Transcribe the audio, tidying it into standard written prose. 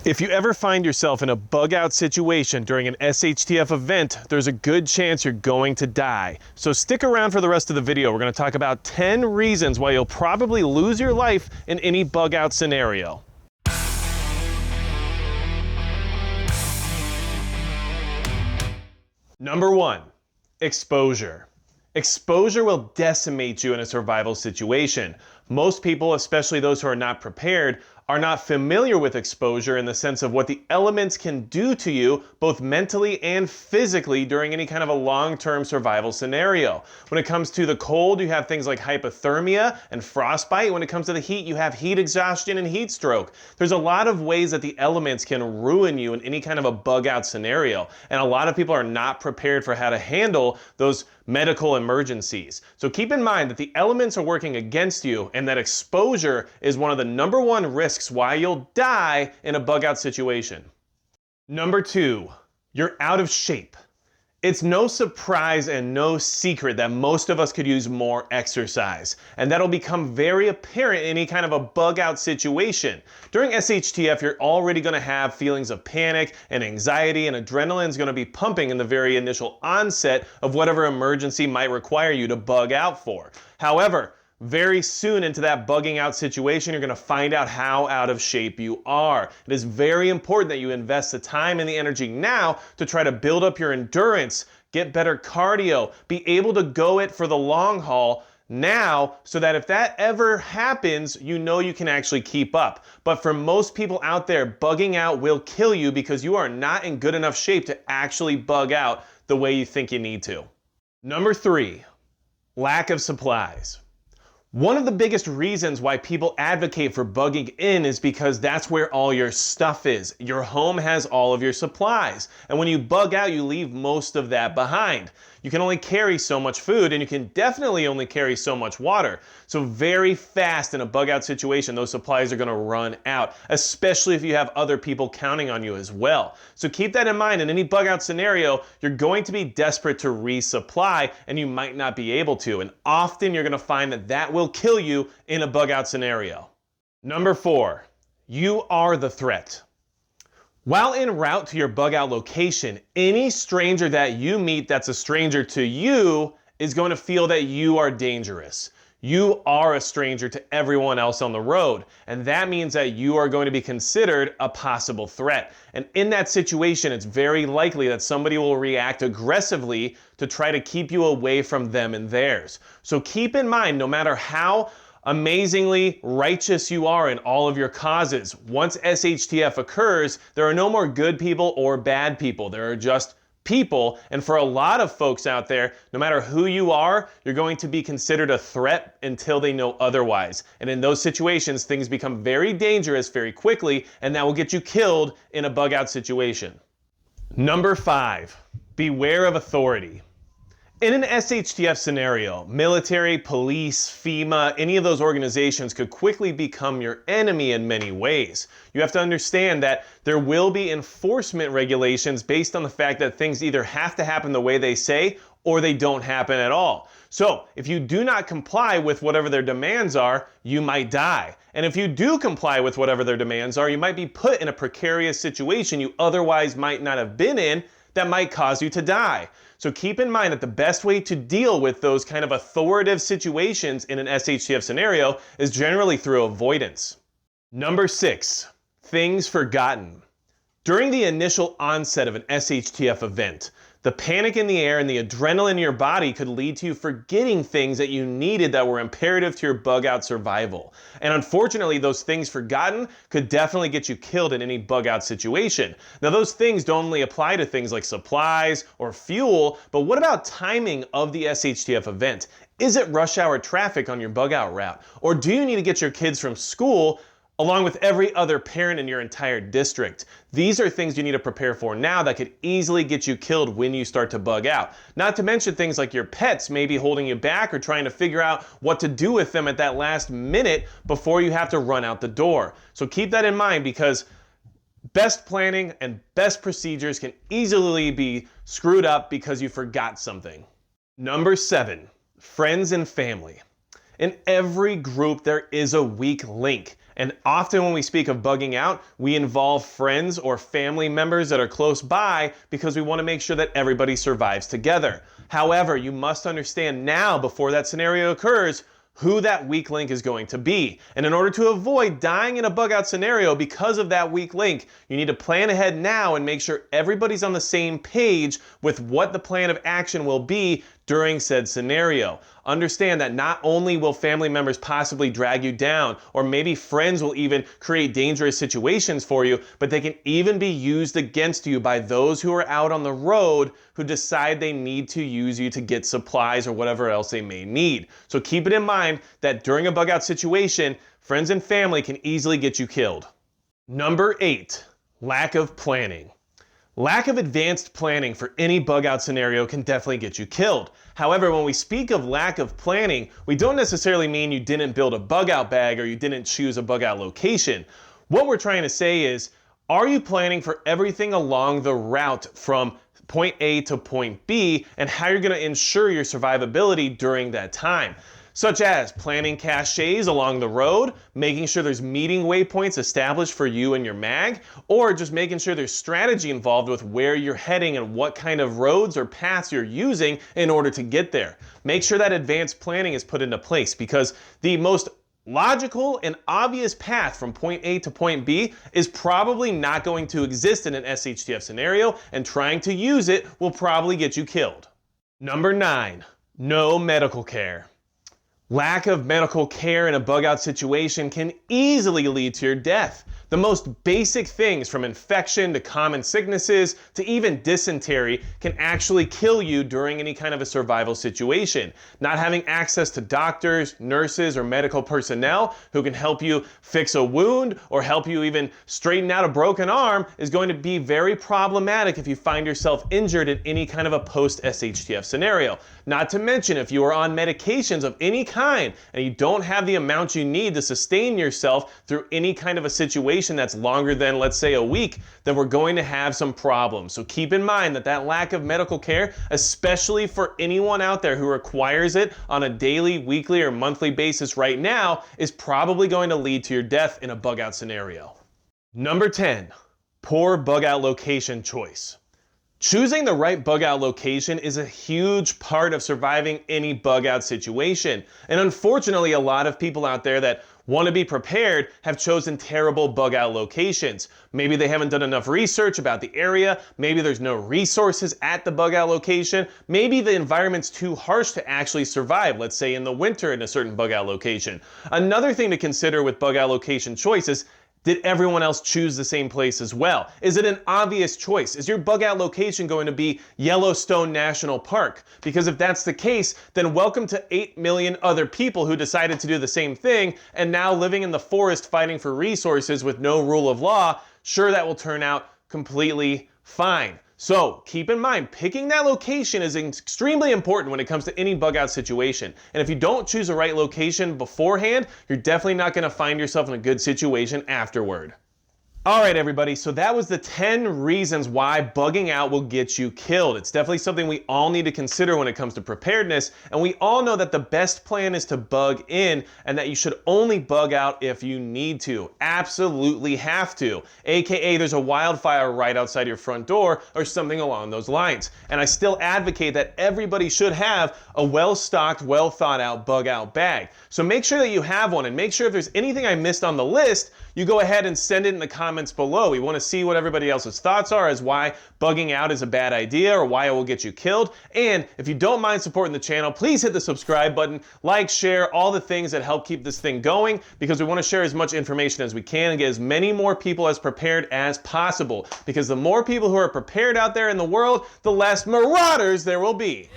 If you ever find yourself in a bug out situation during an SHTF event, there's a good chance you're going to die. So stick around for the rest of the video. We're going to talk about 10 reasons why you'll probably lose your life in any bug out scenario. Number 1, exposure. Exposure will decimate you in a survival situation. Most people, especially those who are not prepared, are not familiar with exposure in the sense of what the elements can do to you, both mentally and physically, during any kind of a long-term survival scenario. When it comes to the cold, you have things like hypothermia and frostbite. When it comes to the heat, you have heat exhaustion and heat stroke. There's a lot of ways that the elements can ruin you in any kind of a bug out scenario. And a lot of people are not prepared for how to handle those medical emergencies. So keep in mind that the elements are working against you and that exposure is one of the number 1 risks why you'll die in a bug out situation. Number 2, you're out of shape. It's no surprise and no secret that most of us could use more exercise, and that'll become very apparent in any kind of a bug out situation. During SHTF, you're already going to have feelings of panic and anxiety, and adrenaline is going to be pumping in the very initial onset of whatever emergency might require you to bug out for. However, very soon into that bugging out situation, you're going to find out how out of shape you are. It is very important that you invest the time and the energy now to try to build up your endurance, get better cardio, be able to go it for the long haul now, so that if that ever happens, you know you can actually keep up. But for most people out there, bugging out will kill you because you are not in good enough shape to actually bug out the way you think you need to. Number 3, lack of supplies. One of the biggest reasons why people advocate for bugging in is because that's where all your stuff is. Your home has all of your supplies. And when you bug out, you leave most of that behind. You can only carry so much food, and you can definitely only carry so much water. So very fast in a bug out situation, those supplies are going to run out, especially if you have other people counting on you as well. So keep that in mind. In any bug out scenario, you're going to be desperate to resupply, and you might not be able to. And often you're going to find that that will kill you in a bug out scenario. Number 4, you are the threat. While en route to your bug out location, any stranger that you meet that's a stranger to you is going to feel that you are dangerous. You are a stranger to everyone else on the road, and that means that you are going to be considered a possible threat. And in that situation, it's very likely that somebody will react aggressively to try to keep you away from them and theirs. So keep in mind, no matter how amazingly righteous you are in all of your causes, once SHTF occurs, there are no more good people or bad people. There are just people, and for a lot of folks out there, no matter who you are, you're going to be considered a threat until they know otherwise. And in those situations, things become very dangerous very quickly, and that will get you killed in a bug out situation. Number 5, beware of authority. In an SHTF scenario, military, police, FEMA, any of those organizations could quickly become your enemy in many ways. You have to understand that there will be enforcement regulations based on the fact that things either have to happen the way they say or they don't happen at all. So if you do not comply with whatever their demands are, you might die. And if you do comply with whatever their demands are, you might be put in a precarious situation you otherwise might not have been in that might cause you to die. So keep in mind that the best way to deal with those kind of authoritative situations in an SHTF scenario is generally through avoidance. Number 6, things forgotten. During the initial onset of an SHTF event, the panic in the air and the adrenaline in your body could lead to you forgetting things that you needed that were imperative to your bug out survival. And unfortunately, those things forgotten could definitely get you killed in any bug out situation. Now, those things don't only apply to things like supplies or fuel, but what about timing of the SHTF event? Is it rush hour traffic on your bug out route? Or do you need to get your kids from school along with every other parent in your entire district? These are things you need to prepare for now that could easily get you killed when you start to bug out. Not to mention things like your pets may be holding you back or trying to figure out what to do with them at that last minute before you have to run out the door. So keep that in mind, because best planning and best procedures can easily be screwed up because you forgot something. Number 7, friends and family. In every group, there is a weak link. And often when we speak of bugging out, we involve friends or family members that are close by because we want to make sure that everybody survives together. However, you must understand now, before that scenario occurs, who that weak link is going to be. And in order to avoid dying in a bug out scenario because of that weak link, you need to plan ahead now and make sure everybody's on the same page with what the plan of action will be during said scenario. Understand that not only will family members possibly drag you down, or maybe friends will even create dangerous situations for you, but they can even be used against you by those who are out on the road who decide they need to use you to get supplies or whatever else they may need. So keep it in mind that during a bug out situation, friends and family can easily get you killed. Number 8, lack of planning. Lack of advanced planning for any bug out scenario can definitely get you killed. However, when we speak of lack of planning, we don't necessarily mean you didn't build a bug out bag or you didn't choose a bug out location. What we're trying to say is, are you planning for everything along the route from point A to point B and how you're going to ensure your survivability during that time? Such as planning caches along the road, making sure there's meeting waypoints established for you and your mag, or just making sure there's strategy involved with where you're heading and what kind of roads or paths you're using in order to get there. Make sure that advanced planning is put into place, because the most logical and obvious path from point A to point B is probably not going to exist in an SHTF scenario, and trying to use it will probably get you killed. Number 9, no medical care. Lack of medical care in a bug out situation can easily lead to your death. The most basic things, from infection to common sicknesses to even dysentery, can actually kill you during any kind of a survival situation. Not having access to doctors, nurses, or medical personnel who can help you fix a wound or help you even straighten out a broken arm is going to be very problematic if you find yourself injured in any kind of a post-SHTF scenario. Not to mention, if you are on medications of any kind and you don't have the amount you need to sustain yourself through any kind of a situation that's longer than, let's say, a week, then we're going to have some problems. So keep in mind that lack of medical care, especially for anyone out there who requires it on a daily, weekly, or monthly basis right now, is probably going to lead to your death in a bug out scenario. Number 10, poor bug out location choice. Choosing the right bug out location is a huge part of surviving any bug out situation. And unfortunately, a lot of people out there that want to be prepared have chosen terrible bug out locations. Maybe they haven't done enough research about the area. Maybe there's no resources at the bug out location. Maybe the environment's too harsh to actually survive, let's say in the winter in a certain bug out location. Another thing to consider with bug out location choice is, did everyone else choose the same place as well? Is it an obvious choice? Is your bug out location going to be Yellowstone National Park? Because if that's the case, then welcome to 8 million other people who decided to do the same thing and now living in the forest fighting for resources with no rule of law. Sure, that will turn out completely fine. So keep in mind, picking that location is extremely important when it comes to any bug out situation. And if you don't choose the right location beforehand, you're definitely not going to find yourself in a good situation afterward. All right, everybody, so that was the 10 reasons why bugging out will get you killed. It's definitely something we all need to consider when it comes to preparedness, and we all know that the best plan is to bug in and that you should only bug out if you need to. Absolutely have to. AKA there's a wildfire right outside your front door or something along those lines. And I still advocate that everybody should have a well-stocked, well-thought-out bug out bag. So make sure that you have one, and make sure if there's anything I missed on the list, you go ahead and send it in the comments below. We want to see what everybody else's thoughts are as why bugging out is a bad idea or why it will get you killed. And if you don't mind supporting the channel, please hit the subscribe button, like, share, all the things that help keep this thing going, because we want to share as much information as we can and get as many more people as prepared as possible. Because the more people who are prepared out there in the world, the less marauders there will be.